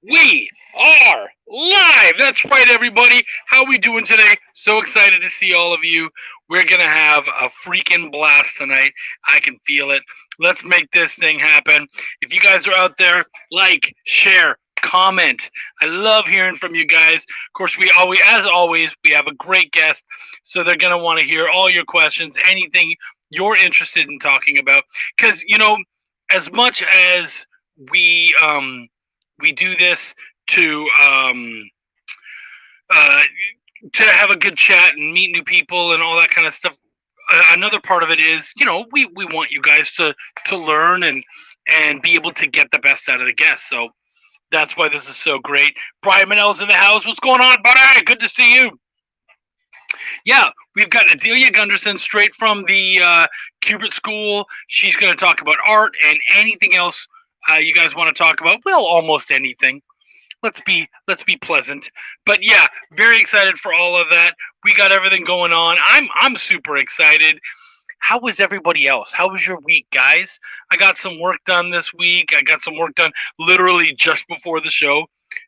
We are live. That's right, everybody. How we doing today? So excited to see all of you. We're going to have a freaking blast tonight. I can feel it. Let's make this thing happen. If you guys are out there, like, share, comment. I love hearing from you guys. Of course, as always, we have a great guest, so they're going to want to hear all your questions, anything you're interested in talking about. Because, as much as we do this to uh, to have a good chat and meet new people and all that kind of stuff. Another part of it is, we want you guys to learn and be able to get the best out of the guests. So that's why this is so great. Brian Manel's in the house. What's going on, buddy? Good to see you. Yeah, we've got Adelia Gunderson straight from the Kubert School. She's going to talk about art and anything else you guys want to talk about. Well, almost anything. Let's be pleasant. But yeah, very excited for all of that. We got everything going on. I'm super excited. How was everybody else? How was your week, guys? I got some work done this week. I got some work done literally just before the show.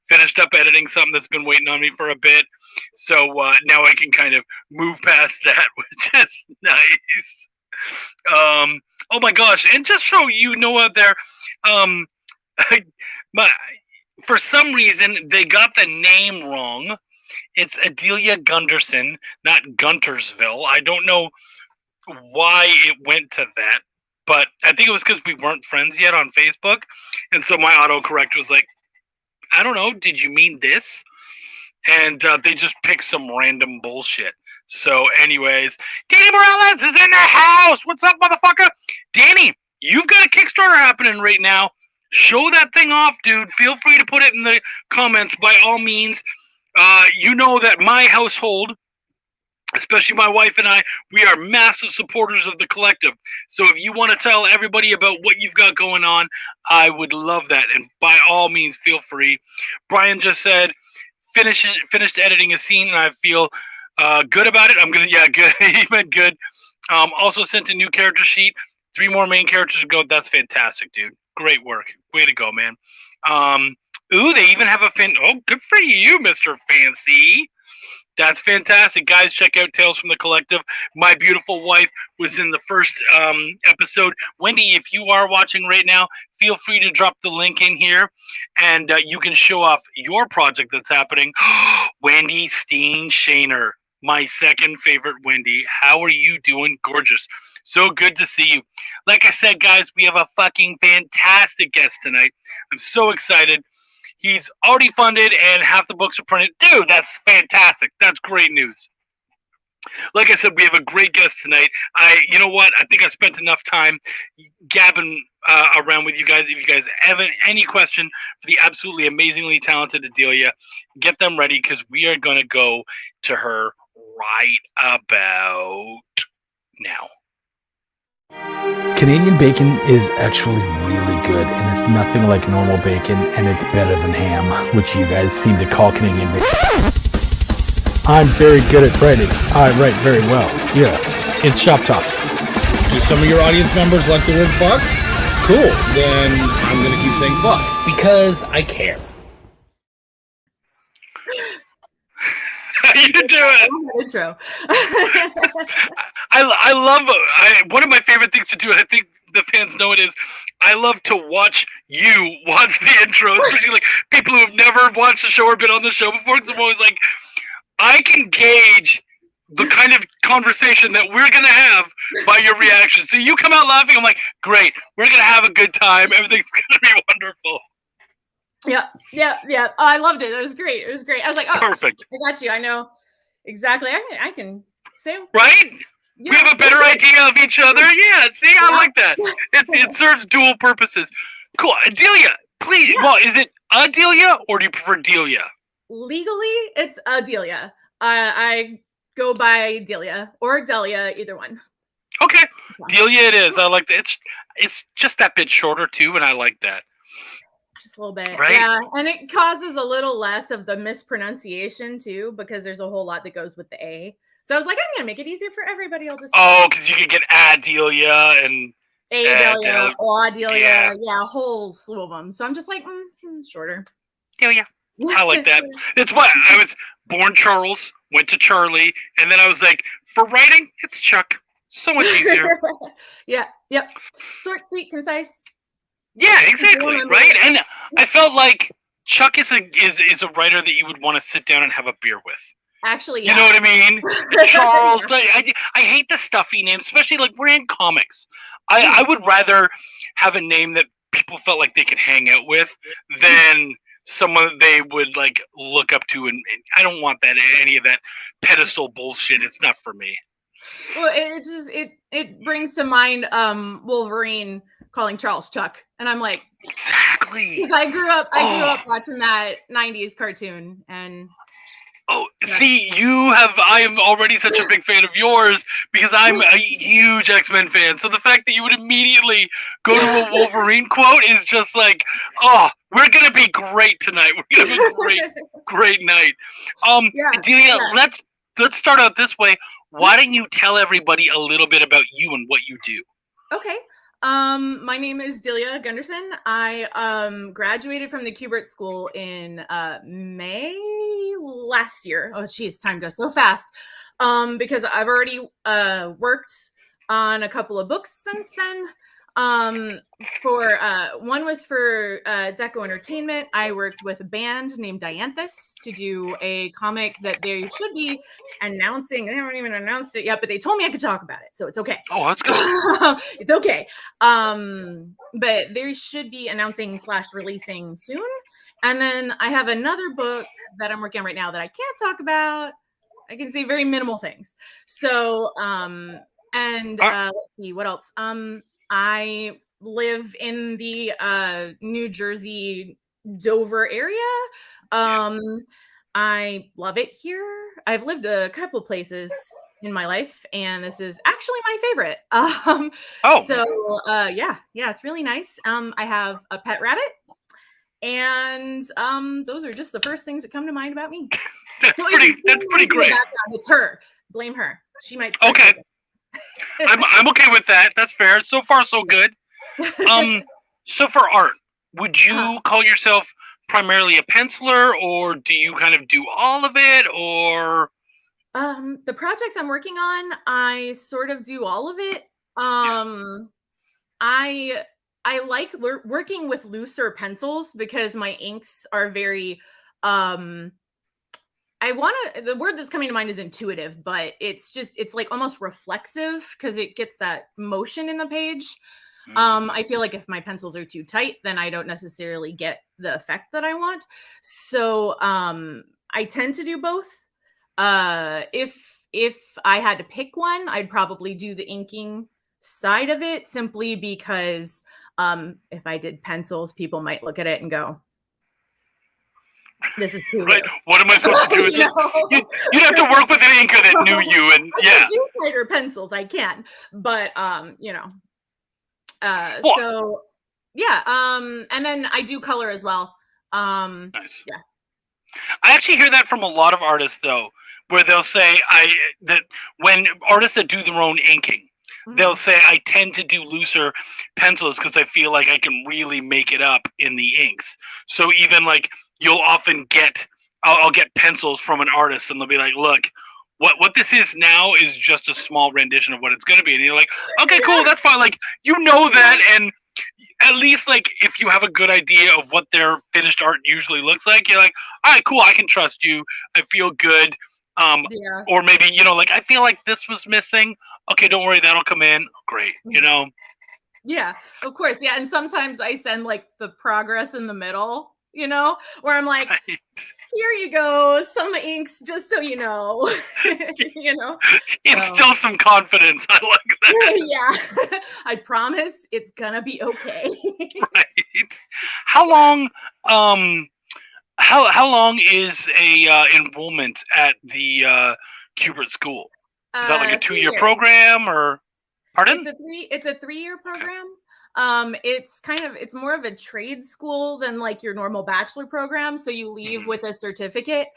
Finished up editing something that's been waiting on me for a bit. So now I can kind of move past that, which is nice. Oh my gosh. And just so you know out there, my for some reason they got the name wrong. It's Adelia Gunderson, not Guntersville. I don't know why it went to that, but I think it was because we weren't friends yet on Facebook, and so my autocorrect was like, I don't know, did you mean this? And they just picked some random bullshit. So, anyways, Danny Morales is in the house. What's up, motherfucker? Danny, you've got a Kickstarter happening right now. Show that thing off, dude. Feel free to put it in the comments by all means. You know that my household, especially my wife and I, we are massive supporters of the collective. So if you want to tell everybody about what you've got going on, I would love that. And by all means, feel free. Brian just said, finished editing a scene, and I feel good about it. Yeah, good. He meant good. Also sent a new character sheet. 3 more main characters to go. That's fantastic, dude. Great work. Way to go, man. Ooh, they even have a Oh, good for you, Mr. Fancy. That's fantastic. Guys, check out Tales from the Collective. My beautiful wife was in the first episode. Wendy, if you are watching right now, feel free to drop the link in here, and you can show off your project that's happening. Wendy Steen Shaner, my second favorite Wendy. How are you doing? Gorgeous. So good to see you. Like I said, guys, we have a fucking fantastic guest tonight. I'm so excited. He's already funded and half the books are printed. Dude, that's fantastic. That's great news. Like I said, we have a great guest tonight. You know what? I think I spent enough time gabbing around with you guys. If you guys have any question for the absolutely amazingly talented Adelia, get them ready because we are going to go to her right about now. Canadian bacon is actually really good, and it's nothing like normal bacon, and it's better than ham, which you guys seem to call Canadian bacon. I'm very good at writing. I write very well. Yeah, it's Shop Talk. Do some of your audience members like the word fuck? Cool. Then I'm going to keep saying fuck. Because I care. How you doing? Intro. I love one of my favorite things to do, and I think the fans know it is, I love to watch you watch the intro, especially like people who have never watched the show or been on the show before, because I'm always like, I can gauge the kind of conversation that we're going to have by your reaction. So you come out laughing, I'm like, great, we're going to have a good time, everything's going to be wonderful. Yeah. I loved it. It was great. I was like, oh, perfect. I got you. I know exactly. I can say right. We have a better idea of each other. Yeah. See, I like that. It serves dual purposes. Cool, Adelia. Please. Yeah. Well, is it Adelia or do you prefer Delia? Legally, it's Adelia. I go by Delia or Delia, either one. Okay, Delia it is. I like that. It's just that bit shorter too, and I like that. Just a little bit, right? Yeah, and it causes a little less of the mispronunciation too, because there's a whole lot that goes with the A. So I was like, I'm gonna make it easier for everybody. I'll just because you could get Adelia and Adelia, Adelia, yeah, a whole slew of them. So I'm just like, shorter. Adelia. I like that. It's what I was born Charles, went to Charlie, and then I was like, for writing, it's Chuck. So much easier. Yeah. Yep. Short, sweet, concise. Yeah, exactly. Right. And I felt like Chuck is a writer that you would want to sit down and have a beer with. Actually, yeah. You know what I mean? Charles. I hate the stuffy names, especially like we're in comics. I would rather have a name that people felt like they could hang out with than someone they would like look up to, and I don't want that any of that pedestal bullshit. It's not for me. Well, it brings to mind Wolverine calling Charles Chuck, and I'm like, exactly, because I grew up watching that '90s cartoon, and see, I am already such a big fan of yours because I'm a huge X-Men fan. So the fact that you would immediately go to a Wolverine quote is just like, we're gonna be great tonight. We're gonna be great night. Adelia, let's start out this way. Why don't you tell everybody a little bit about you and what you do? Okay. My name is Adelia Gunderson. I graduated from the Kubert School in May last year. Oh, geez, time goes so fast. Because I've already worked on a couple of books since then. For one was for Deco Entertainment. I worked with a band named Dianthus to do a comic that they should be announcing. They haven't even announced it yet, but they told me I could talk about it, so it's okay. Oh, that's good. It's okay. But they should be announcing / releasing soon. And then I have another book that I'm working on right now that I can't talk about. I can say very minimal things. So, let's see what else. I live in the New Jersey, Dover area. I love it here. I've lived a couple places in my life, and this is actually my favorite. It's really nice. I have a pet rabbit, and those are just the first things that come to mind about me. That's pretty great. It's her. Blame her. She might. Okay. I'm okay with that. That's fair. So far, so good. So for art, would you call yourself primarily a penciler, or do you kind of do all of it, or? The projects I'm working on, I sort of do all of it. I like working with looser pencils because my inks are very the word that's coming to mind is intuitive, but it's like almost reflexive because it gets that motion in the page. I feel like if my pencils are too tight, then I don't necessarily get the effect that I want. So I tend to do both. If I had to pick one, I'd probably do the inking side of it, simply because if I did pencils, people might look at it and go, this is too right. loose. What am I supposed to do with this? You'd have to work with an inker that knew you, and I do lighter pencils, I can, but and then I do color as well. Nice. Yeah. I actually hear that from a lot of artists, though, where they'll say that when artists that do their own inking, they'll say I tend to do looser pencils because I feel like I can really make it up in the inks. So even like you'll often I'll get pencils from an artist, and they'll be like, look, what this is now is just a small rendition of what it's going to be. And you're like, okay, cool, that's fine. Like, you know that, and at least, like, if you have a good idea of what their finished art usually looks like, you're like, all right, cool, I can trust you. I feel good. Or maybe, like, I feel like this was missing. Okay, don't worry, that'll come in. Great, Yeah, of course. Yeah, and sometimes I send, like, the progress in the middle, where I'm like, right. Here you go, some inks, just so you know. Instill some confidence. I like that. Yeah, I promise it's gonna be okay. Right. How long? How long is a enrollment at the Kubert School? Is that like a 2-year program, or? Pardon? It's a 3-year program. It's more of a trade school than like your normal bachelor program. So you leave with a certificate,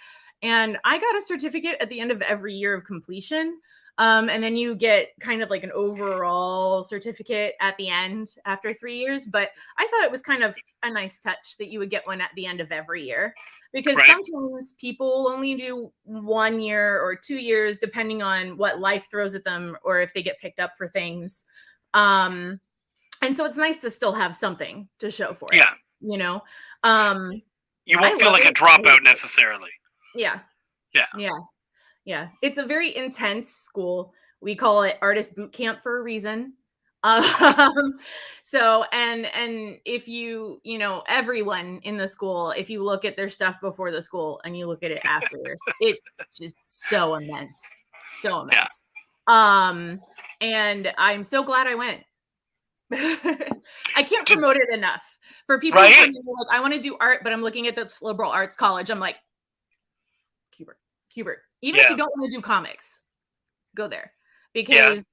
and I got a certificate at the end of every year of completion. And then you get kind of like an overall certificate at the end after 3 years. But I thought it was kind of a nice touch that you would get one at the end of every year, because sometimes people only do 1 year or 2 years, depending on what life throws at them or if they get picked up for things. And so it's nice to still have something to show for it. You know, you won't feel like a dropout necessarily. Yeah. It's a very intense school. We call it artist boot camp for a reason. So, and if you know, everyone in the school, if you look at their stuff before the school and you look at it after, it's just so immense. And I'm so glad I went. I can't promote it enough for people who are like, I want to do art, but I'm looking at this liberal arts college. I'm like, Kubert. Even if you don't want to do comics, go there, because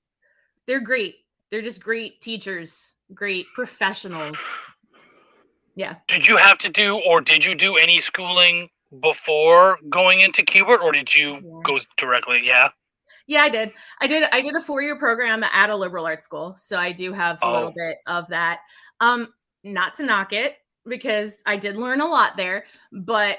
they're great. They're just great teachers, great professionals. Yeah. Did you do any schooling before going into Kubert, or did you go directly? Yeah, I did. I did a 4-year program at a liberal arts school, so I do have a little bit of that. Not to knock it, because I did learn a lot there, but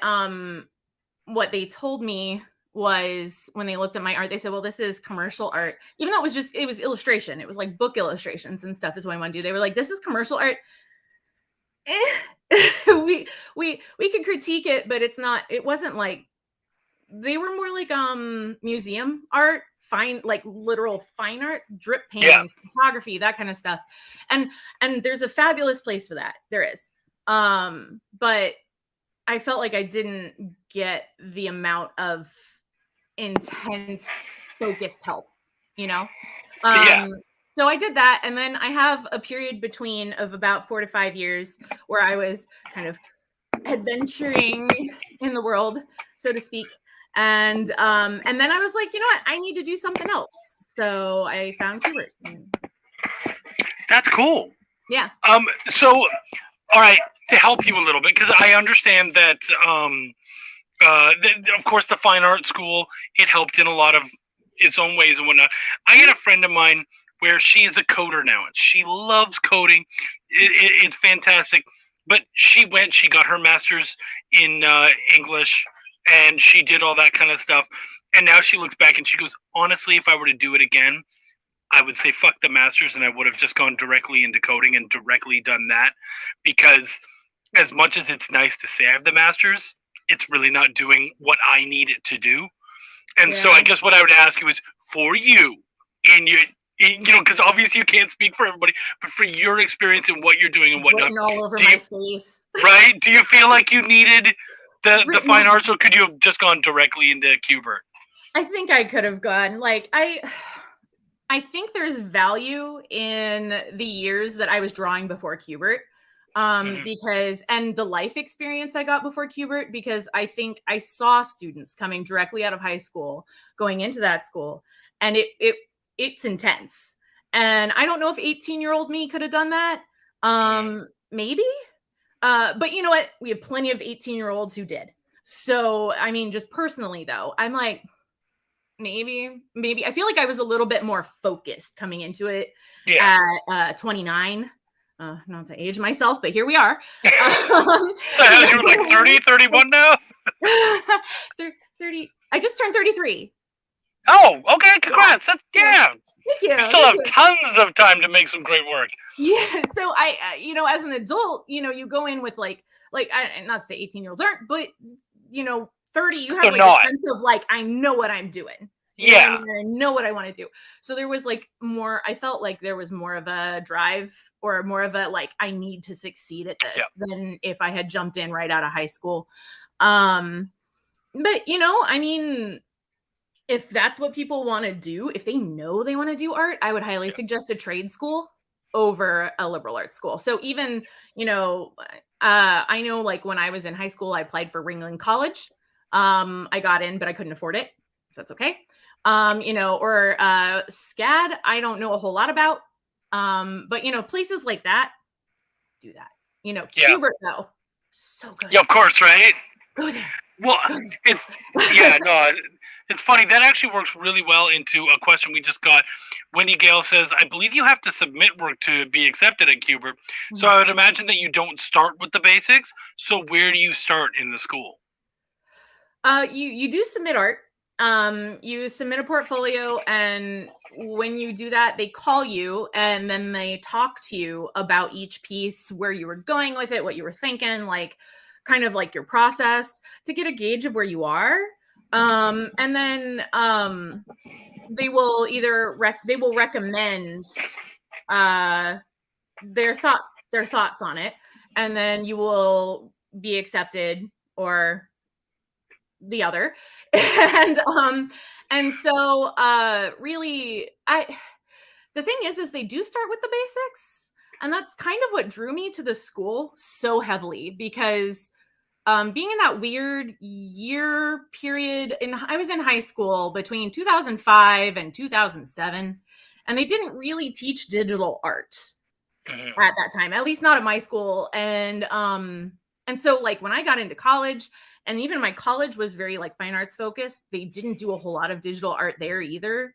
what they told me was, when they looked at my art, they said, well, this is commercial art. Even though it was illustration. It was like book illustrations and stuff is what I want to do. They were like, this is commercial art. We could critique it, but it wasn't like, they were more like museum art, like literal fine art, drip paintings, photography, that kind of stuff. And there's a fabulous place for that. There is. But I felt like I didn't get the amount of intense focused help, you know? So I did that. And then I have a period between of about 4 to 5 years where I was kind of adventuring in the world, so to speak. And then I was like, you know what? I need to do something else. So I found Kubert. That's cool. Yeah. So, all right, to help you a little bit, because I understand that, of course, the fine art school, it helped in a lot of its own ways and whatnot. I had a friend of mine where she is a coder now, and she loves coding. It's fantastic. But she got her master's in English, and she did all that kind of stuff. And now she looks back and she goes, honestly, if I were to do it again, I would say fuck the master's, and I would have just gone directly into coding and directly done that. Because as much as it's nice to say I have the master's, it's really not doing what I need it to do. And so I guess what I would ask you is, for you, because obviously you can't speak for everybody, but for your experience and what you're doing and whatnot. Written all over my face. Right? Do you feel like you needed the fine arts, or could you have just gone directly into Kubert? I think I could have gone. Like, I think there's value in the years that I was drawing before Kubert. Because, and the life experience I got before Kubert, because I think I saw students coming directly out of high school, going into that school, and it's intense. And I don't know if 18-year-old me could have done that. Maybe. But you know what? We have plenty of 18-year-olds who did. So, I mean, just personally though, I'm like, maybe I feel like I was a little bit more focused coming into it at 29. Not to age myself, but here we are. You're like 30, 31 now? 30. I just turned 33. Oh, okay. Congrats. Thank you. You still have tons of time to make some great work. Yeah. So I, as an adult, you go in with like, not to say 18-year-olds aren't, but 30, you have a sense of like, I know what I'm doing. Yeah. I know what I want to do. So there was like more, I felt like there was more of a drive, or more of a, like, I need to succeed at this than if I had jumped in right out of high school. But I mean, if that's what people want to do, if they know they want to do art, I would highly suggest a trade school over a liberal arts school. So even, I know like when I was in high school, I applied for Ringling College. I got in, but I couldn't afford it. So that's okay. Or SCAD, I don't know a whole lot about. But places like that do that. Kubert though, so good. Yeah, of course, right? Go there. Well, it's It's funny, that actually works really well into a question we just got. Wendy Gale says, I believe you have to submit work to be accepted at Kubert. So I would imagine that you don't start with the basics. So where do you start in the school? You do submit art. You submit a portfolio, and when you do that, they call you and then they talk to you about each piece, where you were going with it, what you were thinking, like kind of like your process, to get a gauge of where you are. And then they will either they will recommend their thoughts on it, and then you will be accepted or the other. And so really, the thing is they do start with the basics, and that's kind of what drew me to the school so heavily, because being in that weird year period, I was in high school between 2005 and 2007, and they didn't really teach digital art at that time, at least not at my school. And so like when I got into college, and even my college was very like fine arts focused, they didn't do a whole lot of digital art there either.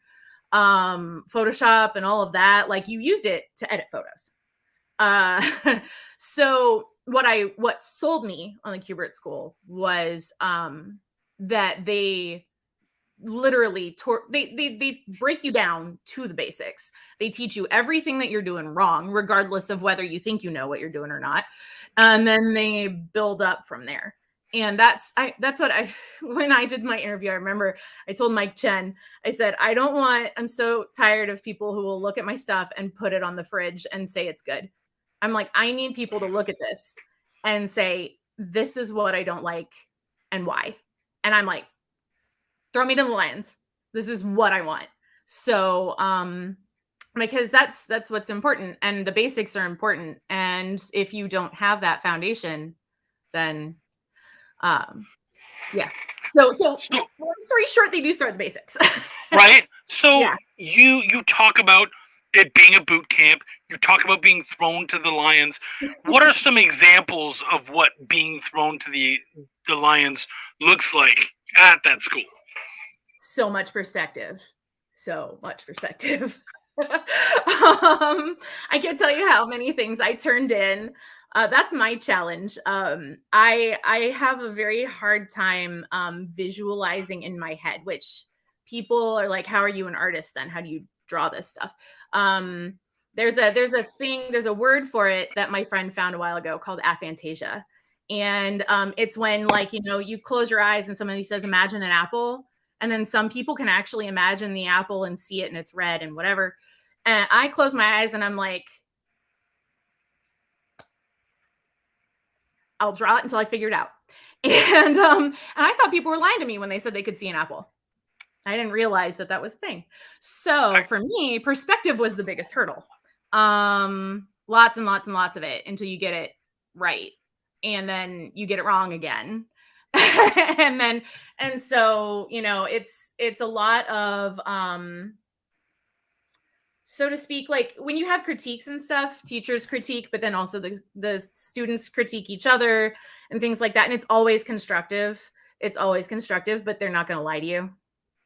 Photoshop and all of that, like you used it to edit photos. So what sold me on the Kubert School was that they literally they break you down to the basics. They teach you everything that you're doing wrong, regardless of whether you think you know what you're doing or not, and then they build up from there. And that's what when I did my interview, I remember I told Mike Chen, I said, I'm so tired of people who will look at my stuff and put it on the fridge and say it's good. I'm like, I need people to look at this and say, this is what I don't like and why. And I'm like, throw me to the lions. This is what I want. So, because that's what's important, and the basics are important. And if you don't have that foundation, then, yeah. So long story short, they do start the basics. Right. So yeah. you talk about it being a boot camp. You talk about being thrown to the lions. What are some examples of what being thrown to the lions looks like at that school? So much perspective. I can't tell you how many things I turned in. That's my challenge. I have a very hard time visualizing in my head, which people are like, how are you an artist then? How do you draw this stuff? There's a word for it that my friend found a while ago called aphantasia. And it's when, like, you close your eyes and somebody says, imagine an apple. And then some people can actually imagine the apple and see it and it's red and whatever. And I close my eyes and I'm like, I'll draw it until I figure it out. And I thought people were lying to me when they said they could see an apple. I didn't realize that was a thing. So for me, perspective was the biggest hurdle. Lots and lots and lots of it until you get it right. And then you get it wrong again. and so, it's a lot of, so to speak, like when you have critiques and stuff, teachers critique, but then also the students critique each other and things like that. And it's always constructive, but they're not going to lie to you,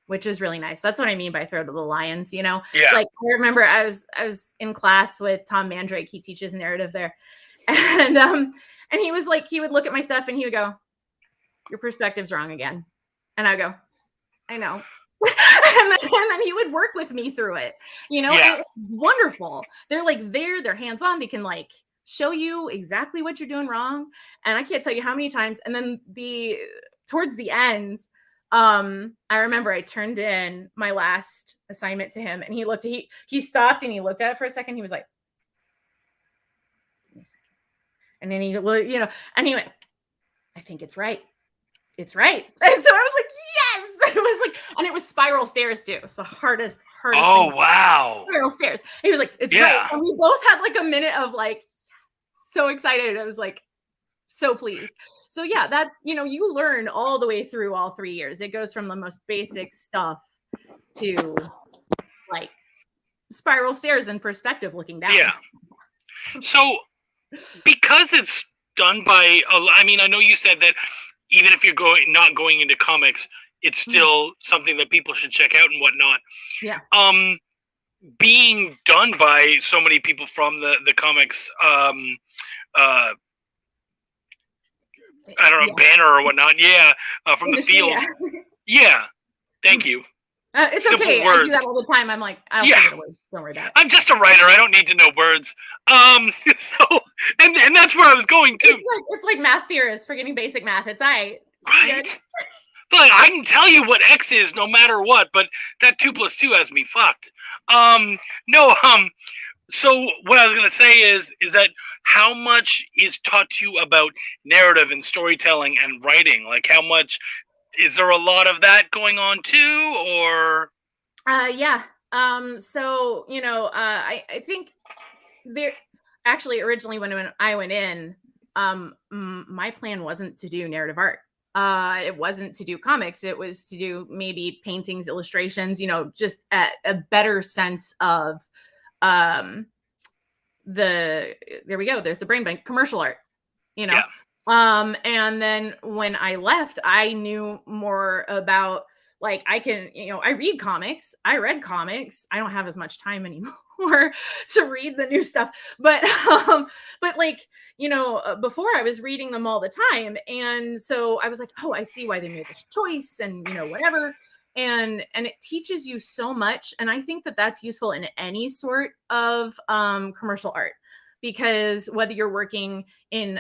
which is really nice. That's what I mean by throw to the lions, Yeah. Like I remember I was in class with Tom Mandrake. He teaches narrative there. And he was like, he would look at my stuff and he would go, your perspective's wrong again. And I go, I know. and then he would work with me through it, And it's wonderful. They're like, they're hands-on. They can like show you exactly what you're doing wrong. And I can't tell you how many times. And then towards the end, I remember I turned in my last assignment to him and he stopped and he looked at it for a second. He was like, give me a second. And then he, and he went, I think it's right. It's right. And so I was like, yes. It was like, and it was spiral stairs too. It's the hardest. Oh, thing. wow. Spiral stairs. He was like, it's right. And we both had like a minute of like, so excited. I was like, so pleased. So yeah, that's, you learn all the way through all 3 years. It goes from the most basic stuff to like spiral stairs and perspective looking down. Yeah. So because it's done by, I know you said that even if you're not going into comics, it's still something that people should check out and whatnot. Yeah. Being done by so many people from the comics, I don't know, banner or whatnot. Yeah, from the field. Yeah. Thank you. It's Simple okay. words. I do that all the time. I'm like, I'll figure it away. Don't worry about it. I'm just a writer. I don't need to know words. So, and that's where I was going to. It's like math theorists forgetting basic math. It's right. But I can tell you what X is no matter what, but that 2 + 2 has me fucked. So what I was gonna say is that how much is taught to you about narrative and storytelling and writing? Like, how much is there a lot of that going on too, or? Yeah. So I think there actually originally when I went in, my plan wasn't to do narrative art. It wasn't to do comics. It was to do maybe paintings, illustrations, just a better sense of there we go. There's the brain bank, commercial art, Yeah. And then when I left, I knew more about, like, I can, I read comics. I read comics. I don't have as much time anymore to read the new stuff. But like, before I was reading them all the time. And so I was like, oh, I see why they made this choice and, whatever. And it teaches you so much. And I think that that's useful in any sort of commercial art, because whether you're working in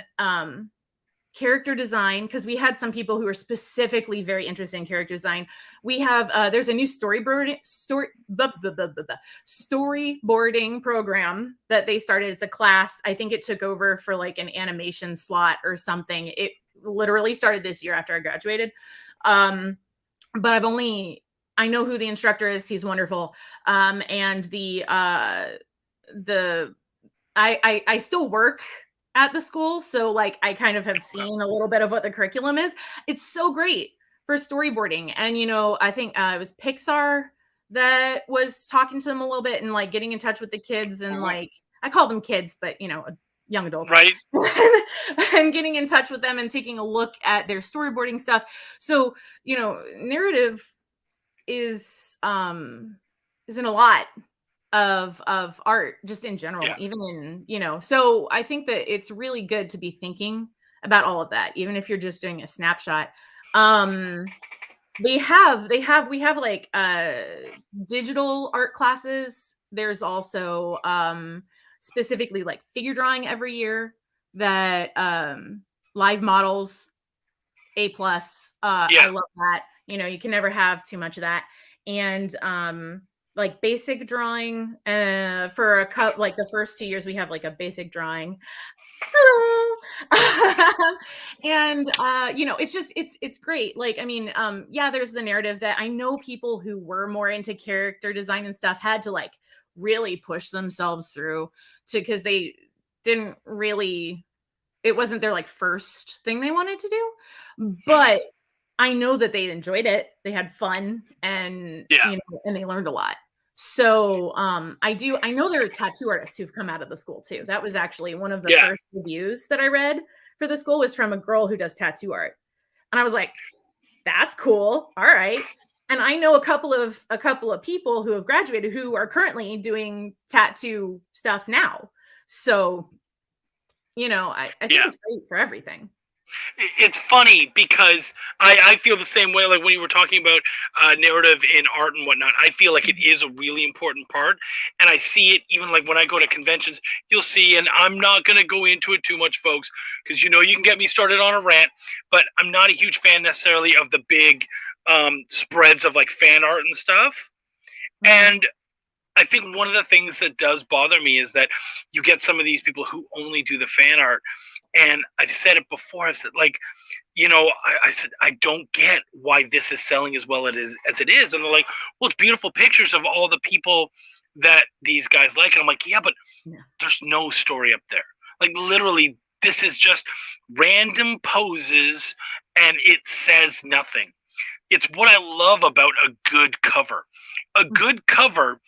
character design, because we had some people who are specifically very interested in character design. We have there's a new storyboarding program that they started. It's a class. I think it took over for like an animation slot or something. It literally started this year after I graduated. But I know who the instructor is. He's wonderful. And I still work at the school. So like, I kind of have seen a little bit of what the curriculum is. It's so great for storyboarding. And, I think it was Pixar that was talking to them a little bit and like getting in touch with the kids and like, I call them kids, but young adults. Right. And getting in touch with them and taking a look at their storyboarding stuff. So, narrative is in a lot of art just in general, even in, so I think that it's really good to be thinking about all of that, even if you're just doing a snapshot. We have like digital art classes. There's also specifically like figure drawing every year that live models A+. I love that. You can never have too much of that. And like basic drawing for like the first 2 years we have like a basic drawing. Hello. And it's great. Like, I mean, there's the narrative that I know people who were more into character design and stuff had to like really push themselves through because they didn't really, it wasn't their like first thing they wanted to do, but I know that they enjoyed it. They had fun and and they learned a lot. So I know there are tattoo artists who've come out of the school too. That was actually one of the first reviews that I read for the school was from a girl who does tattoo art. And I was like, that's cool. All right. And I know a couple of people who have graduated who are currently doing tattoo stuff now. So, I think it's great for everything. It's funny because I feel the same way. Like when you were talking about narrative in art and whatnot, I feel like it is a really important part. And I see it even like when I go to conventions, you'll see, and I'm not going to go into it too much, folks, because you can get me started on a rant, but I'm not a huge fan necessarily of the big spreads of like fan art and stuff. And I think one of the things that does bother me is that you get some of these people who only do the fan art. And I've said it before. I said, like, I said, I don't get why this is selling as well as it is. And they're like, well, it's beautiful pictures of all the people that these guys like. And I'm like, but there's no story up there. Like, literally, this is just random poses and it says nothing. It's what I love about a good cover. A good cover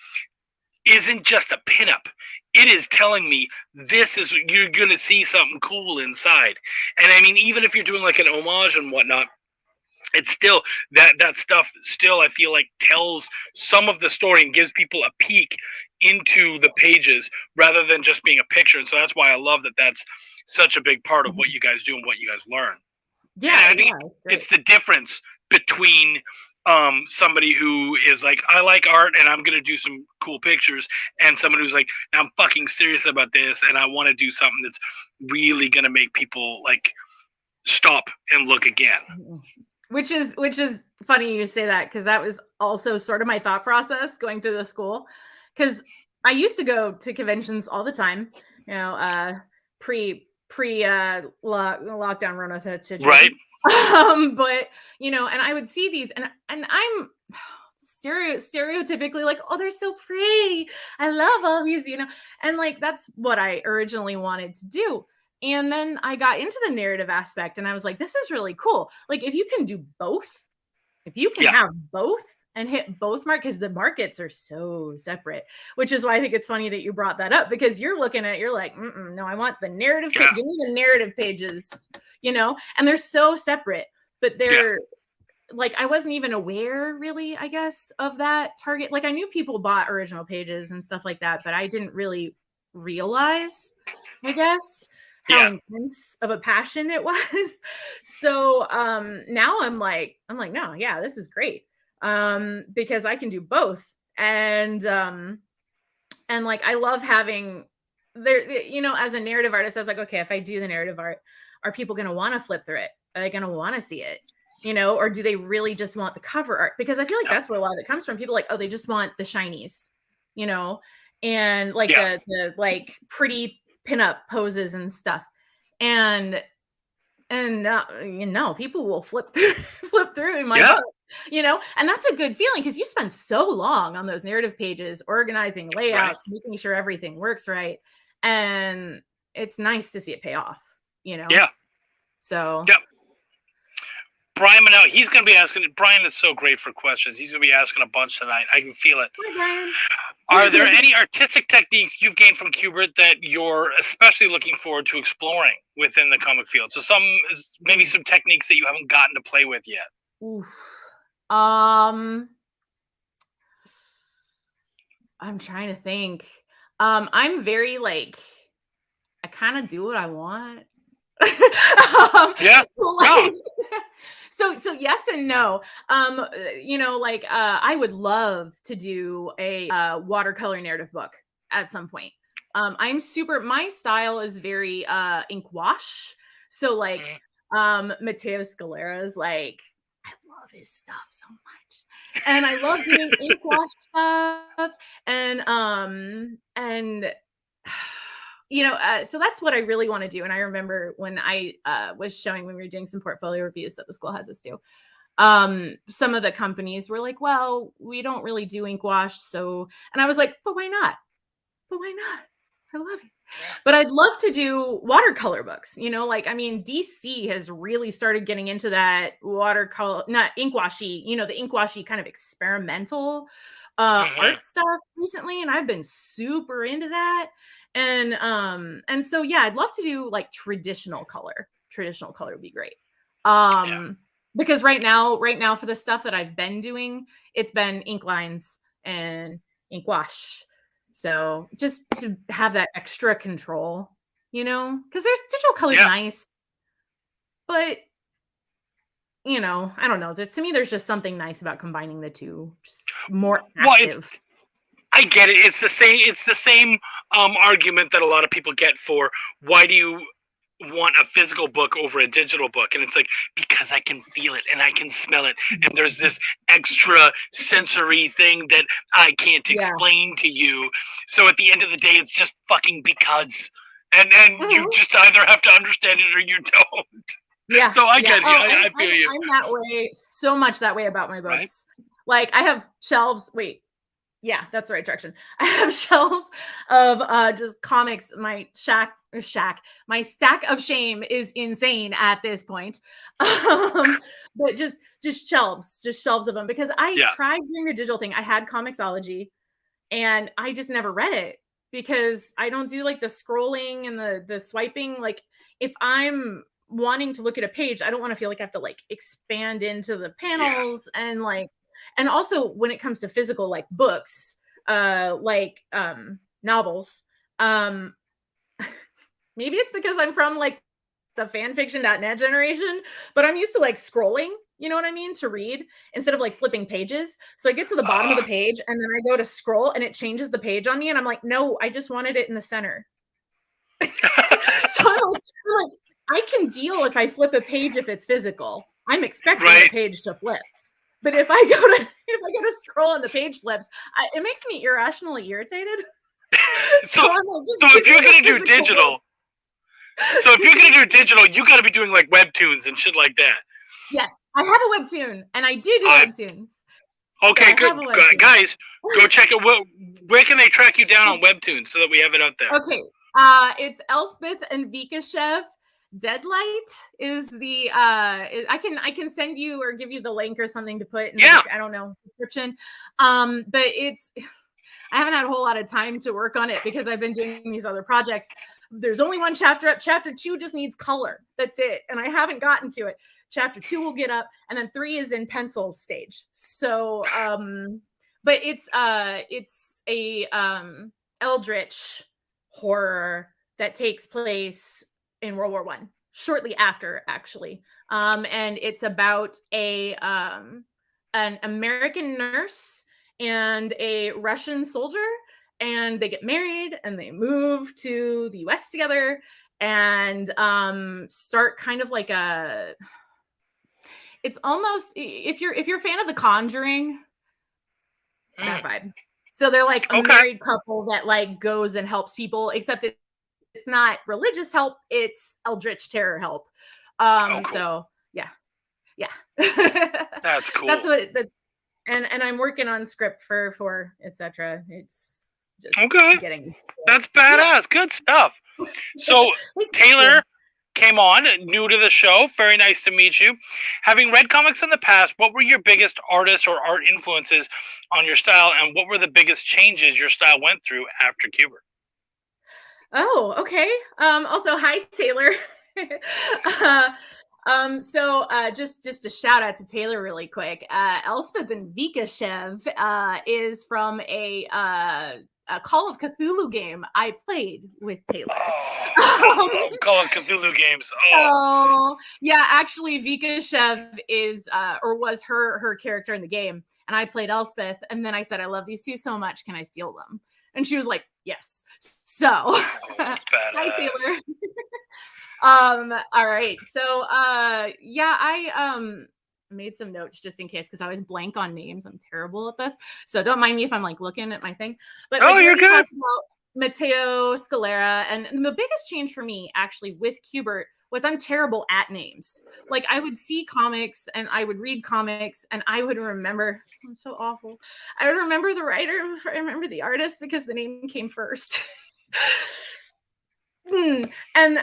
isn't just a pinup. It is telling me you're going to see something cool inside. And I mean, even if you're doing like an homage and whatnot, it's still that stuff still, I feel like, tells some of the story and gives people a peek into the pages rather than just being a picture. And so that's why I love that that's such a big part of what you guys do and what you guys learn. Yeah, and I think it's the difference between somebody who is like, I like art and I'm gonna do some cool pictures, and someone who's like, I'm fucking serious about this and I want to do something that's really gonna make people like stop and look again. Which is funny you say that, because that was also sort of my thought process going through the school, because I used to go to conventions all the time, you know, pre lockdown Rona situation. Right. But you know, and I would see these, and I'm stereotypically like, oh, they're so pretty, I love all these, you know, and like that's what I originally wanted to do. And then I got into the narrative aspect and I was like, this is really cool. Like, if you can do both, if you can have both and hit both markets, because the markets are so separate, which is why I think it's funny that you brought that up, because you're looking at it, you're like, no, I want the narrative. Give me the narrative pages, you know, and they're so separate, but they're like, I wasn't even aware really, I guess, of that target. Like, I knew people bought original pages and stuff like that, but I didn't really realize, I guess, how intense of a passion it was. So now I'm like, no, yeah, this is great. Because I can do both. And like, I love having there, you know, as a narrative artist, I was like, okay, if I do the narrative art, are people going to want to flip through it? Are they going to want to see it? You know, or do they really just want the cover art? Because I feel like that's where a lot of it comes from. People like, oh, they just want the shinies, you know, and like the like pretty pinup poses and stuff. And you know, people will flip through in my book, you know, and that's a good feeling, because you spend so long on those narrative pages, organizing layouts, making sure everything works right. And it's nice to see it pay off, you know? Yeah. So. Yep. Brian Manel, he's going to be asking. Brian is so great for questions. He's going to be asking a bunch tonight. I can feel it. Hi, Brian. Are there any artistic techniques you've gained from Kubert that you're especially looking forward to exploring within the comic field? So maybe some techniques that you haven't gotten to play with yet. Oof. I'm trying to think. I'm very like, I kind of do what I want. So yes and no. You know, like I would love to do a watercolor narrative book at some point. My style is very ink wash. So like Matteo Scalera's, like, I love his stuff so much. And I love doing ink wash stuff, and you know, so that's what I really want to do. And I remember when I was showing, when we were doing some portfolio reviews that the school has us do, some of the companies were like, well, we don't really do ink wash. So, and I was like, but why not? I love it. But I'd love to do watercolor books, you know, like, I mean, DC has really started getting into that watercolor, not ink washy, you know, the ink washy kind of experimental art stuff recently. And I've been super into that. And so, yeah, I'd love to do like traditional color would be great. Because right now for the stuff that I've been doing, it's been ink lines and ink wash. So just to have that extra control, you know, because there's digital color's nice, but you know, I don't know. To me, there's just something nice about combining the two, just more active. I get it. It's the same argument that a lot of people get for why do you want a physical book over a digital book, and it's like, because I can feel it and I can smell it, and there's this extra sensory thing that I can't explain to you. So at the end of the day, it's just fucking because, and you just either have to understand it or you don't. Yeah. So I get you. I feel you. I'm that way, so much that way about my books. Right? Like I have shelves. Wait. Yeah, that's the right direction. I have shelves of just comics. My my stack of shame is insane at this point. But just shelves of them, because I tried doing the digital thing. I had Comixology and I just never read it because I don't do like the scrolling and the swiping. Like if I'm wanting to look at a page, I don't want to feel like I have to like expand into the panels and like, and also when it comes to physical, like books, novels, maybe it's because I'm from like the fanfiction.net generation, but I'm used to like scrolling, you know what I mean, to read instead of like flipping pages. So I get to the bottom of the page and then I go to scroll and it changes the page on me. And I'm like, no, I just wanted it in the center. So I'm like, I can deal if I flip a page if it's physical. I'm expecting the page to flip. But if I go to scroll and the page flips, it makes me irrationally irritated. So if you're gonna do digital, you got to be doing like webtoons and shit like that. Yes, I have a webtoon, and I do webtoons. Okay, so good. Guys, go check it. Where can they track you down on webtoons so that we have it out there? Okay, it's Elspeth and Vikashev. Deadlight is the I can send you or give you the link or something to put in the, I don't know, description. But it's I haven't had a whole lot of time to work on it because I've been doing these other projects. There's only one chapter up. Chapter 2 just needs color. That's it. And I haven't gotten to it. Chapter 2 will get up, and then 3 is in pencil stage. So but it's a eldritch horror that takes place in World War I, shortly after, actually. And it's about an American nurse and a Russian soldier, and they get married and they move to the US together and start kind of like it's almost, if you're a fan of The Conjuring, that vibe. So they're like a married couple that like goes and helps people, except it's not religious help, it's eldritch terror help. Cool. So yeah. That's cool. That's and I'm working on script for etc. It's just getting. That's badass. Yeah. Good stuff. So Taylor came on, new to the show. Very nice to meet you. Having read comics in the past, what were your biggest artists or art influences on your style, and what were the biggest changes your style went through after Kubert? Oh, okay. Also, hi, Taylor. So just a shout out to Taylor really quick. Elspeth and Vikashev is from a Call of Cthulhu game I played with Taylor. Call of Cthulhu games. Oh, yeah. Actually, Vikashev is or was her character in the game, and I played Elspeth. And then I said, I love these two so much. Can I steal them? And she was like, yes. So, hi, Taylor. All right. So, I made some notes just in case because I always blank on names. I'm terrible at this, so don't mind me if I'm like looking at my thing. But you're good. Talked about Matteo Scalera, and the biggest change for me actually with Kubert was I'm terrible at names. Like I would see comics and I would read comics and I would remember. I'm so awful. I would remember the writer. I remember the artist because the name came first. And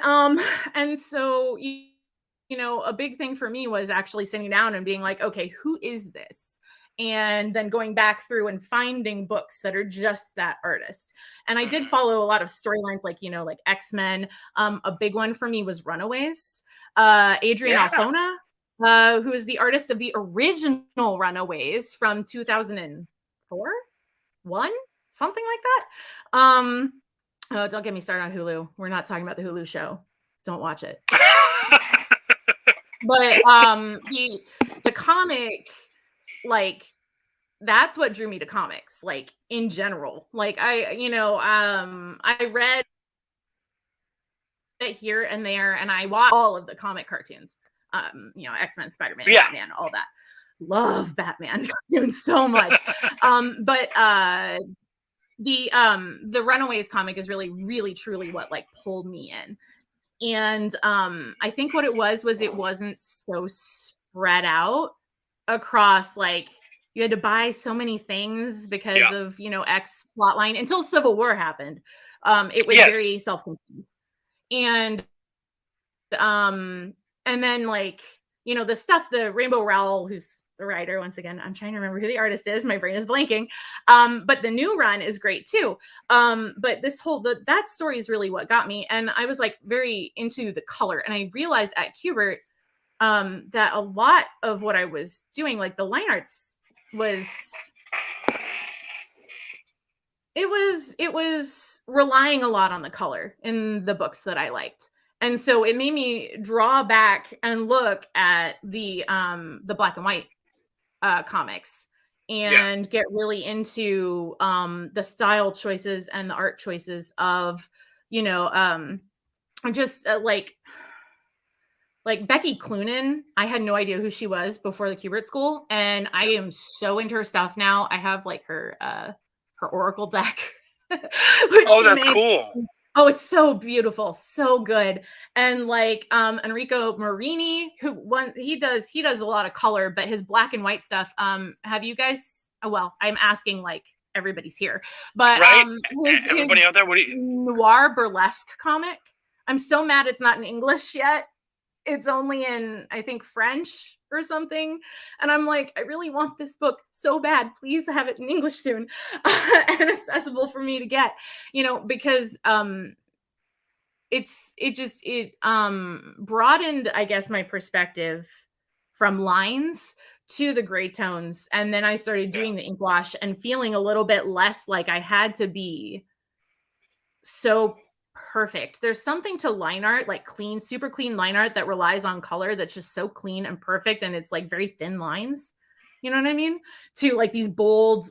so you know, a big thing for me was actually sitting down and being like, okay, who is this? And then going back through and finding books that are just that artist. And I did follow a lot of storylines like, you know, like X-Men. A big one for me was Runaways. Adrian Alfona, who is the artist of the original Runaways from 2004, something like that. Oh, don't get me started on Hulu. We're not talking about the Hulu show. Don't watch it. But the comic, like, that's what drew me to comics, like in general. Like I read it here and there, and I watched all of the comic cartoons. X-Men, Spider-Man, Batman, all that. Love Batman cartoons so much. But the Runaways comic is really, really, truly what like pulled me in. And I think what it was it wasn't so spread out across, like, you had to buy so many things because of, X plotline until Civil War happened. It was very self-contained. And then, like, the stuff, the Rainbow Rowell, who's the writer. Once again, I'm trying to remember who the artist is. My brain is blanking. But the new run is great too. But this whole, that story is really what got me. And I was like very into the color. And I realized at Kubert that a lot of what I was doing, like the line arts it was relying a lot on the color in the books that I liked. And so it made me draw back and look at the black and white comics and get really into the style choices and the art choices of, just like Becky Cloonan. I had no idea who she was before the Kubert School, and I am so into her stuff now. I have like her Oracle deck. That's cool. Oh, it's so beautiful, so good. And like Enrico Marini, he does a lot of color, but his black and white stuff. Have you guys? Well, I'm asking like everybody's here, but everybody out there, what do you? Noir burlesque comic. I'm so mad it's not in English yet. It's only in, I think, French or something. And I'm like, I really want this book so bad. Please have it in English soon and accessible for me to get, because it broadened, I guess, my perspective from lines to the gray tones. And then I started doing the ink wash and feeling a little bit less like I had to be so perfect. There's something to line art, like clean, super clean line art that relies on color that's just so clean and perfect, and it's like very thin lines. You know what I mean? To like these bold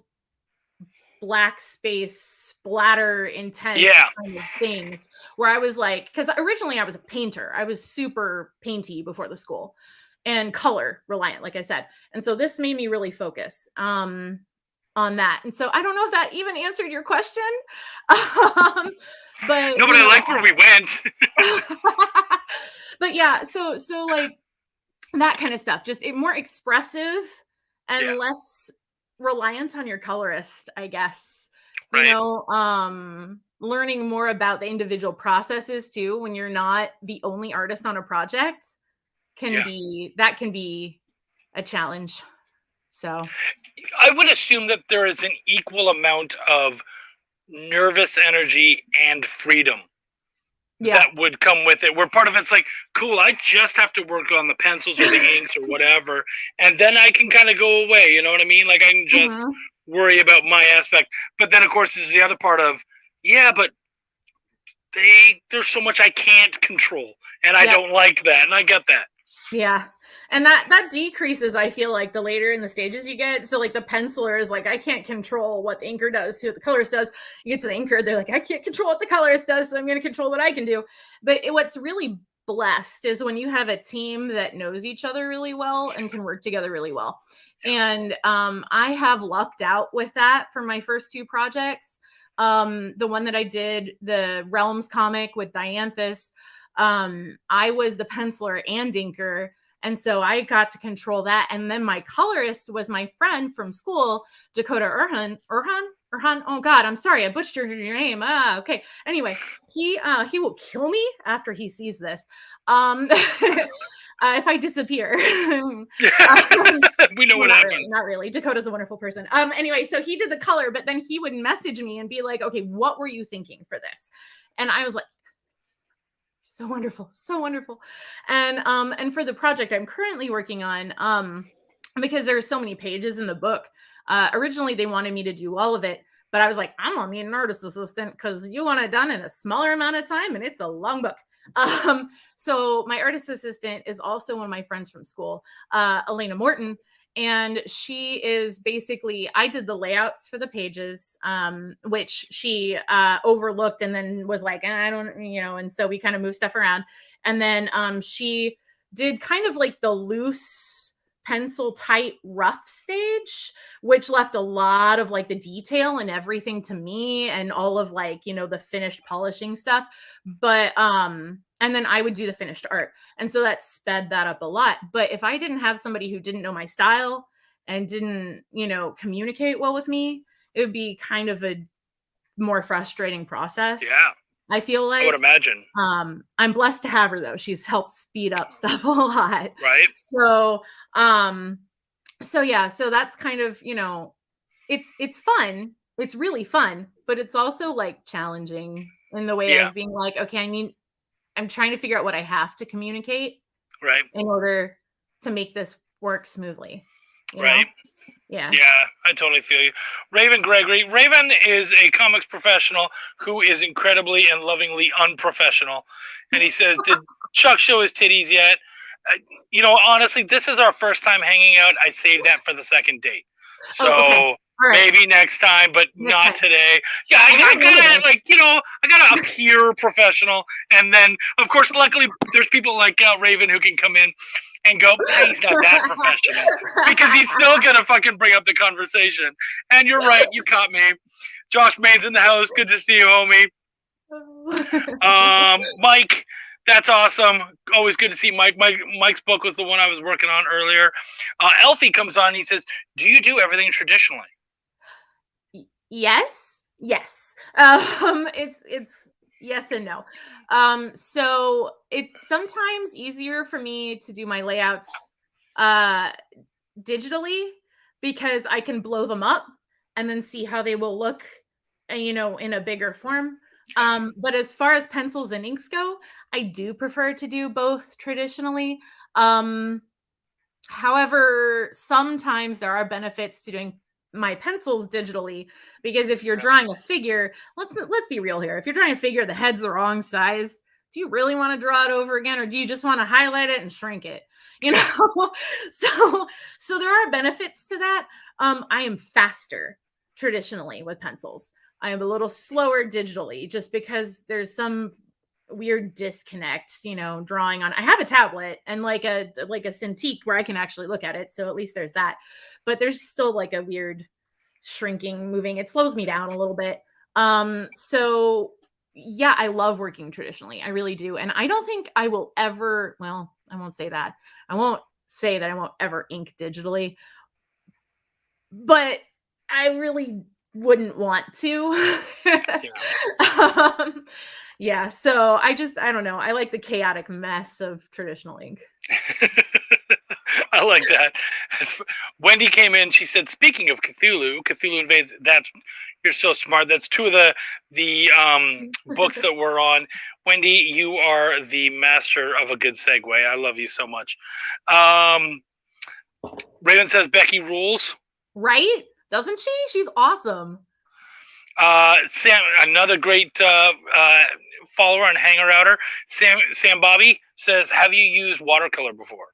black space splatter intense kind of things, where I was like, because originally I was a painter. I was super painty before the school and color reliant, like I said. And so this made me really focus on that. And so I don't know if that even answered your question. But no, but I like where we went. But yeah, so like that kind of stuff, just more expressive and less reliant on your colorist, I guess. Right. Learning more about the individual processes too, when you're not the only artist on a project can be a challenge. So I would assume that there is an equal amount of nervous energy and freedom that would come with it, where part of it's like, cool, I just have to work on the pencils or the inks or whatever, and then I can kind of go away, you know what I mean? Like I can just worry about my aspect. But then of course there's the other part of, but there's so much I can't control, and I don't like that, and I get that. Yeah. And that decreases, I feel like, the later in the stages you get. So like the penciler is like, I can't control what the inker does, see what the colorist does. You get to the inker, they're like, I can't control what the colorist does, so I'm going to control what I can do. But what's really blessed is when you have a team that knows each other really well and can work together really well. And I have lucked out with that for my first two projects. The one that I did, the Realms comic with Dianthus, I was the penciler and inker. And so I got to control that. And then my colorist was my friend from school, Dakota Erhan. Oh God, I'm sorry. I butchered your name. Okay. Anyway, he will kill me after he sees this. If I disappear. We know what happened. Not really. Dakota's a wonderful person. Anyway, so he did the color, but then he would message me and be like, okay, what were you thinking for this? And I was like, so wonderful, so wonderful. And for the project I'm currently working on, because there's so many pages in the book, originally they wanted me to do all of it, but I was like, I'm gonna need an artist assistant because you want it done in a smaller amount of time and it's a long book. So my artist assistant is also one of my friends from school, Elena Morton. And she is basically, I did the layouts for the pages, which she overlooked and then was like, I don't, and so we kind of moved stuff around. And then she did kind of like the loose pencil tight rough stage, which left a lot of like the detail and everything to me and all of like, the finished polishing stuff. But, and then I would do the finished art. And so that sped that up a lot. But if I didn't have somebody who didn't know my style and didn't, communicate well with me, it would be kind of a more frustrating process. Yeah. I feel like. I would imagine. I'm blessed to have her though. She's helped speed up stuff a lot. Right. So, So yeah, so that's kind of, it's fun. It's really fun, but it's also like challenging in the way Yeah. of being like, okay, I'm trying to figure out what I have to communicate Right. in order to make this work smoothly. Right. Yeah. Yeah, I totally feel you. Raven Gregory. Raven is a comics professional who is incredibly and lovingly unprofessional. And he says, "Did Chuck show his titties yet?" Honestly, this is our first time hanging out. I saved that for the second date. So Okay. All right. maybe next time, but Next not time. today. Yeah, I gotta I gotta appear professional, and then of course, luckily, there's people like Raven who can come in and go, he's not that professional, because he's still gonna fucking bring up the conversation. And you're right, you caught me. Josh Main's in the house. Good to see you, homie. Mike, that's awesome. Always good to see Mike. Mike's book was the one I was working on earlier. Elfie comes on. He says, "Do you do everything traditionally?" Yes. It's yes and no. So it's sometimes easier for me to do my layouts digitally because I can blow them up and then see how they will look, in a bigger form. But as far as pencils and inks go, I do prefer to do both traditionally. However, sometimes there are benefits to doing my pencils digitally, because if you're drawing a figure, let's be real here. If you're drawing a figure, the head's the wrong size. Do you really want to draw it over again, or do you just want to highlight it and shrink it? So there are benefits to that. I am faster traditionally with pencils. I am a little slower digitally, just because there's some weird disconnect, drawing on. I have a tablet and like a Cintiq where I can actually look at it, so at least there's that. But there's still like a weird shrinking, moving. It slows me down a little bit. So yeah, I love working traditionally. I really do. And I don't think I will ever, well, I won't say that. I won't say that I won't ever ink digitally, but I really wouldn't want to. Yeah. So I don't know. I like the chaotic mess of traditional ink. I like that. Wendy came in. She said, "Speaking of Cthulhu Invades." You're so smart. That's two of the books that we're on. Wendy, you are the master of a good segue. I love you so much. Raven says Becky rules. Right? Doesn't she? She's awesome. Sam, another great follower and hanger outer. Sam Bobby says, "Have you used watercolor before?"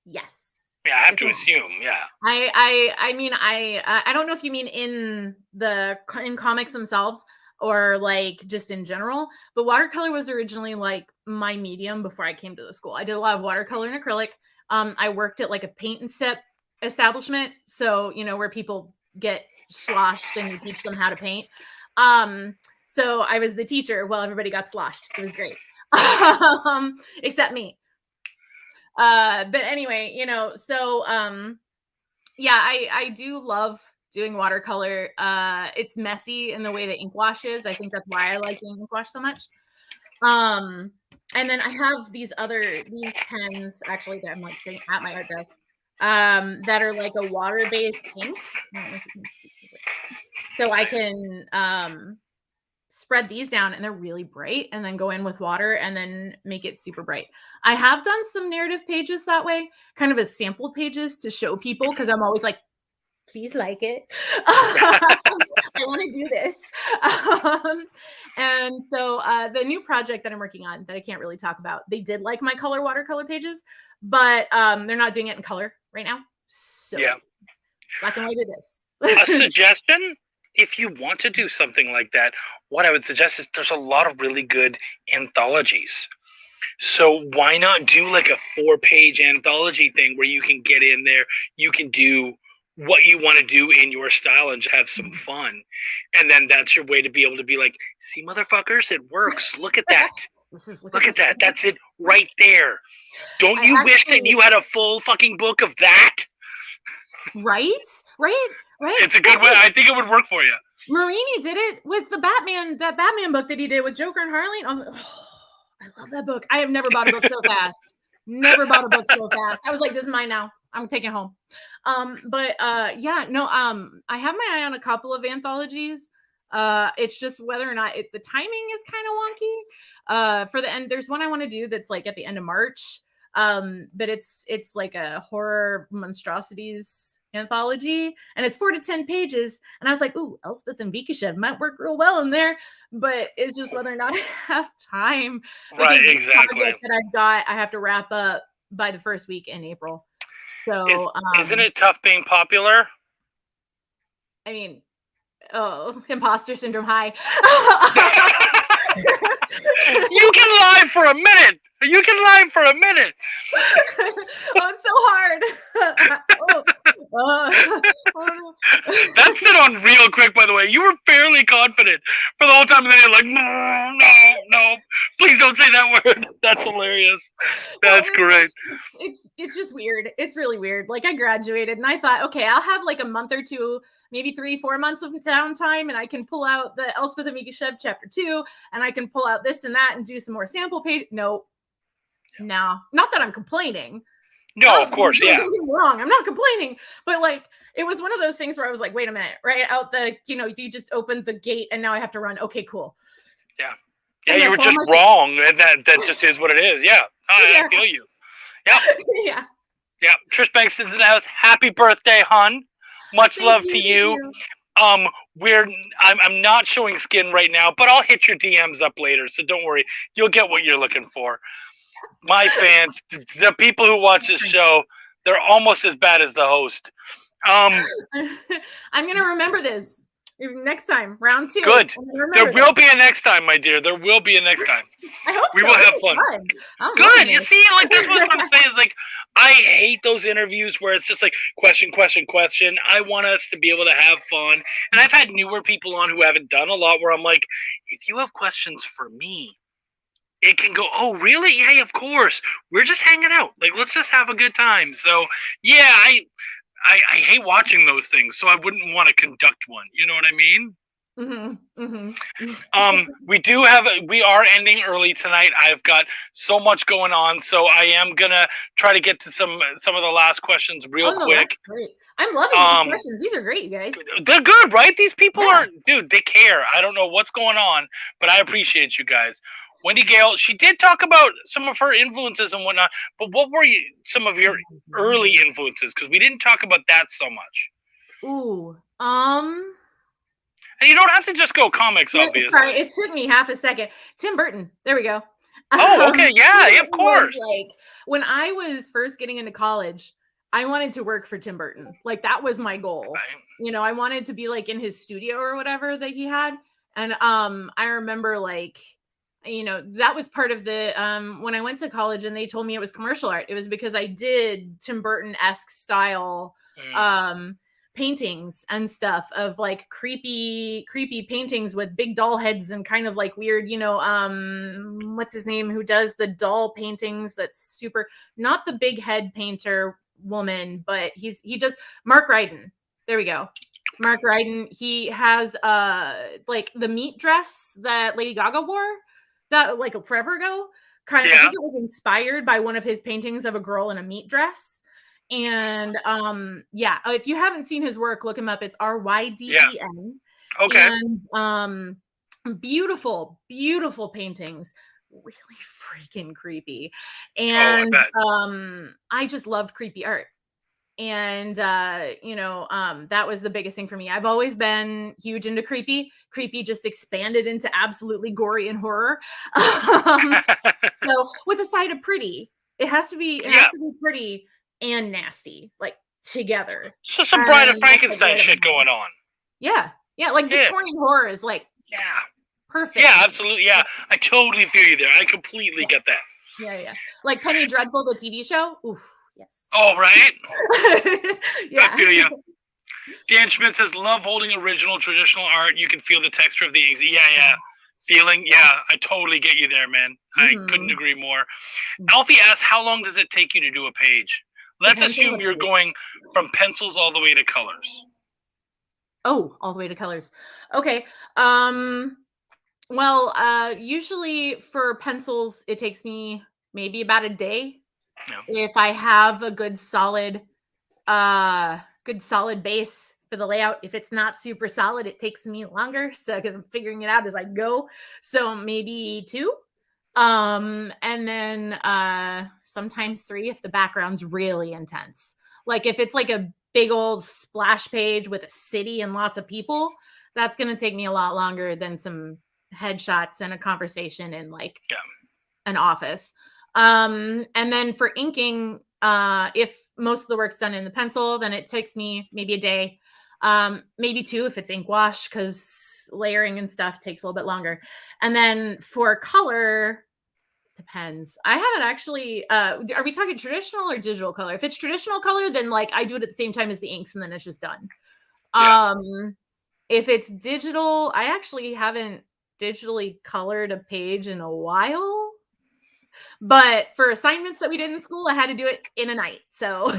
Yes. Yeah, I have to assume. Yeah. I mean, I don't know if you mean in comics themselves or like just in general, but watercolor was originally like my medium before I came to the school. I did a lot of watercolor and acrylic. I worked at like a paint and sip establishment, so where people get sloshed and you teach them how to paint. So I was the teacher while everybody got sloshed. It was great. Except me. But anyway, so yeah, I do love doing watercolor. It's messy in the way that ink wash is. I think that's why I like doing ink wash so much. And then I have these pens actually that I'm like sitting at my art desk, that are like a water-based ink. I don't know if you can see this. So I can spread these down and they're really bright, and then go in with water and then make it super bright. I have done some narrative pages that way, kind of as sample pages to show people, because I'm always like, please like it. I want to do this. And so the new project that I'm working on that I can't really talk about, they did like my watercolor pages, but they're not doing it in color right now. So yeah, black and white it is. A suggestion? If you want to do something like that, what I would suggest is there's a lot of really good anthologies. So why not do like a 4-page anthology thing where you can get in there, you can do what you want to do in your style and just have some fun. And then that's your way to be able to be like, see, motherfuckers, it works. Look at that. Look at that. That's it right there. Don't you wish that you had a full fucking book of that? Right. It's a good way. I think it would work for you. Marini did it with that Batman book that he did with Joker and Harley. I love that book. I have never bought a book so fast. Never bought a book so fast. I was like, this is mine now. I'm taking it home. I have my eye on a couple of anthologies. It's just whether or not the timing is kind of wonky. For the end, there's one I want to do that's like at the end of March. But it's like a horror monstrosities anthology, and it's 4 to 10 pages. And I was like, ooh, Elspeth and Vikashev might work real well in there, but it's just whether or not I have time. Right, exactly. That I have to wrap up by the first week in April. So isn't it tough being popular? I mean, imposter syndrome high. You can lie for a minute. You can lie for a minute. It's so hard. That stood on real quick, by the way. You were fairly confident for the whole time, and then you're like, no, please don't say that word. That's hilarious. That's great. It's just weird. It's really weird. Like, I graduated, and I thought, okay, I'll have like a month or two, maybe 3-4 months of downtime, and I can pull out the Elspeth and Vikashev chapter 2, and I can pull out this and that and do some more sample page. No, not that I'm complaining. No, of course, yeah. Don't get me wrong, I'm not complaining, but like, it was one of those things where I was like, wait a minute, right out the, you just opened the gate and now I have to run. Okay, cool. Yeah, you were just wrong, and that just is what it is. Yeah, I feel you. Yeah, yeah. Trish Banks is in the house. Happy birthday, hon. Much love to you. I'm not showing skin right now, but I'll hit your DMs up later, so don't worry. You'll get what you're looking for. My fans, the people who watch this show, they're almost as bad as the host. I'm gonna remember this next time, round 2. Good. There will be a next time, my dear. There will be a next time. I hope we will have fun. Good. You see, like, this is what I'm saying is, like, I hate those interviews where it's just like question. I want us to be able to have fun. And I've had newer people on who haven't done a lot where I'm like, if you have questions for me, it can go, oh, really? Yeah, of course. We're just hanging out. Like, let's just have a good time. So, yeah, I hate watching those things, so I wouldn't want to conduct one. You know what I mean? We are ending early tonight. I've got so much going on, so I am gonna try to get to some of the last questions real quick. That's great. I'm loving these questions. These are great, you guys. They're good, right? These people are, dude, they care. I don't know what's going on, but I appreciate you guys. Wendy Gale, she did talk about some of her influences and whatnot, but what were some of your early influences? Because we didn't talk about that so much. Ooh, and you don't have to just go comics, obviously. Sorry, it took me half a second. Tim Burton. There we go. Oh, okay, yeah, of course. Like, when I was first getting into college, I wanted to work for Tim Burton. Like, that was my goal. Right. I wanted to be like in his studio or whatever that he had. And I remember, like, that was part of the when I went to college and they told me it was commercial art, it was because I did Tim Burton-esque style paintings and stuff of like creepy paintings with big doll heads and kind of like weird, what's his name who does the doll paintings that's super, not the big head painter woman, but he does Mark Ryden. There we go. Mark Ryden. He has like the meat dress that Lady Gaga wore. That like forever ago, I think it was inspired by one of his paintings of a girl in a meat dress. And if you haven't seen his work, look him up. It's Ryden. Okay. And beautiful paintings, really freaking creepy. And I just loved creepy art. And that was the biggest thing for me. I've always been huge into creepy just expanded into absolutely gory and horror. So with a side of pretty, it has to be pretty and nasty, like together. So some Bride of Frankenstein shit going on. Yeah like Victorian horror is like perfect. Yeah, absolutely. Yeah, I totally feel you there. I completely get that. Yeah like Penny Dreadful, the TV show. Oof. Yes. Oh, right? I feel you. Dan Schmidt says, love holding original traditional art. You can feel the texture of the inks. Yeah. Feeling. Yeah, I totally get you there, man. I couldn't agree more. Alfie asks, how long does it take you to do a page? Let's assume you're going from pencils all the way to colors. Oh, all the way to colors. Okay. Usually for pencils, it takes me maybe about a day. Yeah. If I have a good solid good solid base for the layout. If it's not super solid, it takes me longer. So because I'm figuring it out as I go. So maybe 2. And then sometimes 3 if the background's really intense. Like if it's like a big old splash page with a city and lots of people, that's going to take me a lot longer than some headshots and a conversation in like an office. And then for inking, if most of the work's done in the pencil, then it takes me maybe a day, maybe 2 if it's ink wash, because layering and stuff takes a little bit longer. And then for color, depends. I haven't actually, are we talking traditional or digital color? If it's traditional color, then like I do it at the same time as the inks and then it's just done. Yeah. If it's digital, I actually haven't digitally colored a page in a while. But for assignments that we did in school, I had to do it in a night. So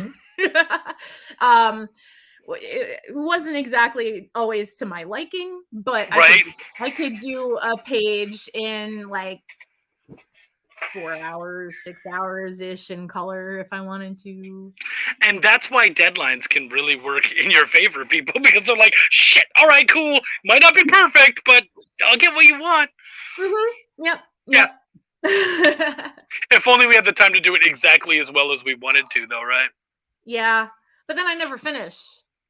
it wasn't exactly always to my liking, but I could do a page in like 4 hours, 6 hours-ish in color if I wanted to. And that's why deadlines can really work in your favor, people, because they're like, shit, all right, cool. Might not be perfect, but I'll get what you want. Mm-hmm. Yep. Yeah. If only we had the time to do it exactly as well as we wanted to, though, right? Yeah. But then I never finish.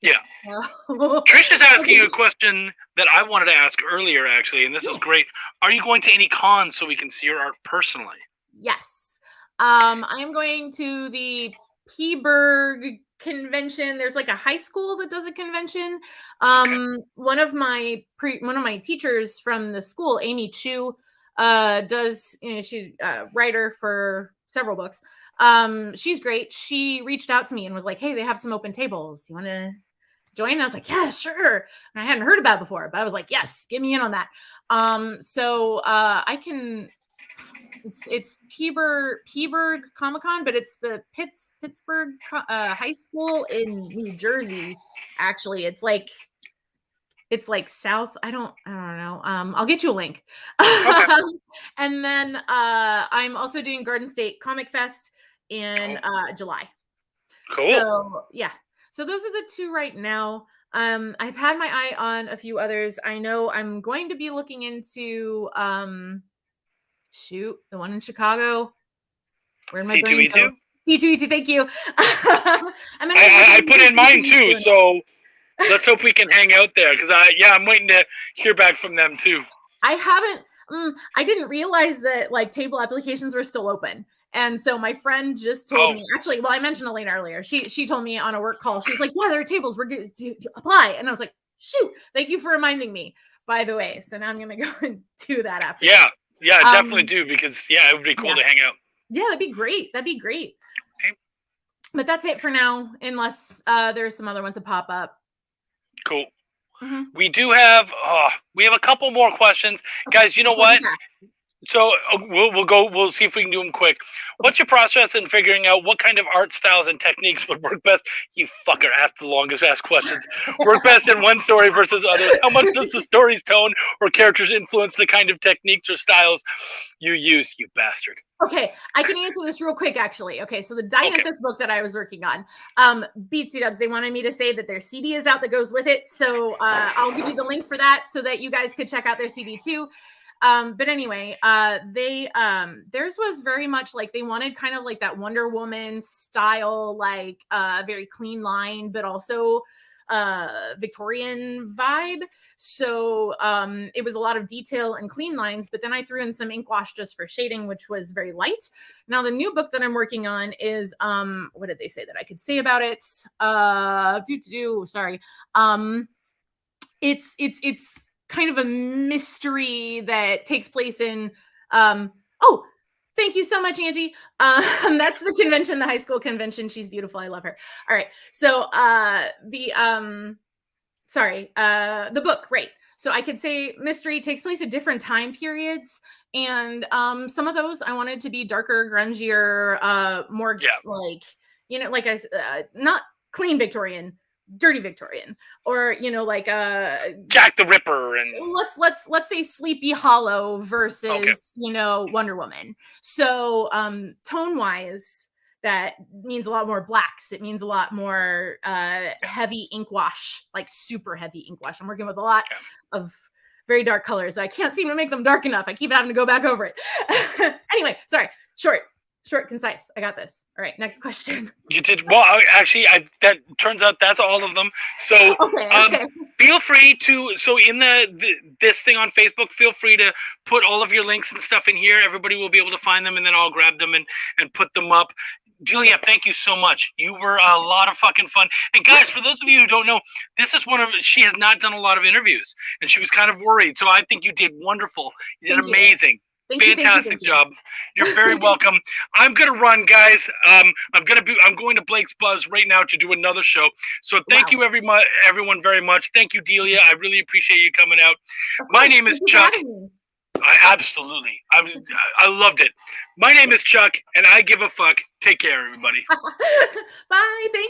Yeah. So. Trish is asking a question that I wanted to ask earlier, actually, and this is great. Are you going to any cons so we can see your art personally? Yes. I am going to the Kubert convention. There's like a high school that does a convention. One of my teachers from the school, Amy Chu, does, she's a writer for several books. She's great. She reached out to me and was like, hey, they have some open tables. You want to join? And I was like, yeah, sure. And I hadn't heard about it before, but I was like, yes, get me in on that. So I can, it's Kubert Comic-Con, but it's the Pittsburgh High School in New Jersey. Actually, it's like south. I don't know. I'll get you a link. Okay. And then I'm also doing Garden State Comic Fest in July. Cool. So yeah. So those are the 2 right now. I've had my eye on a few others. I know I'm going to be looking into the one in Chicago. Where am I going? C2E2? C2E2, thank you. I put in mine too, so let's hope we can hang out there, because I'm waiting to hear back from them too. I didn't realize that like table applications were still open. And so my friend just told me, actually, well, I mentioned Elaine earlier. She told me on a work call, she was like, yeah, there are tables, we're good to apply. And I was like, shoot, thank you for reminding me, by the way. So now I'm going to go and do that after this. Yeah, definitely do, because it would be cool to hang out. Yeah, that'd be great. Okay. But that's it for now, unless there's some other ones that pop up. Cool. Mm-hmm. We do have a couple more questions. Okay. Guys, you know what? So we'll see if we can do them quick. What's your process in figuring out what kind of art styles and techniques would work best? You fucker asked the longest asked questions. Work best in one story versus others. How much does the story's tone or characters influence the kind of techniques or styles you use, you bastard? Okay, I can answer this real quick, actually. Okay, so the Dianthus book that I was working on, Beatsy Dubs, they wanted me to say that their CD is out that goes with it. So I'll give you the link for that so that you guys could check out their CD too. But anyway, theirs was very much like they wanted kind of like that Wonder Woman style, like very clean line, but also Victorian vibe. So it was a lot of detail and clean lines, but then I threw in some ink wash just for shading, which was very light. Now the new book that I'm working on is what did they say that I could say about it? Sorry. It's kind of a mystery that takes place in thank you so much, Angie. That's the convention, the high school convention. She's beautiful. I love her. All right. So the book, right. So I could say mystery takes place at different time periods. And some of those I wanted to be darker, grungier, more like, like not clean Victorian, dirty Victorian, or like Jack the Ripper, and let's say Sleepy Hollow versus Wonder Woman. So tone wise, that means a lot more blacks. It means a lot more heavy ink wash, like super heavy ink wash. I'm working with a lot of very dark colors. I can't seem to make them dark enough. I keep having to go back over it. Anyway, sorry. Short, concise. I got this. All right, next question. You did well. Actually, that turns out that's all of them. So okay. Feel free to. So in this thing on Facebook, feel free to put all of your links and stuff in here. Everybody will be able to find them, and then I'll grab them and put them up. Julia, thank you so much. You were a lot of fucking fun. And guys, for those of you who don't know, she has not done a lot of interviews, and she was kind of worried. So I think you did wonderful. You did amazing. Fantastic job. You're very welcome. I'm gonna run, guys. I'm going to Blake's Buzz right now to do another show. So thank you everyone very much. Thank you, Delia. I really appreciate you coming out. My name is Chuck. Absolutely. I loved it. My name is Chuck, and I give a fuck. Take care, everybody. Bye. Thank you.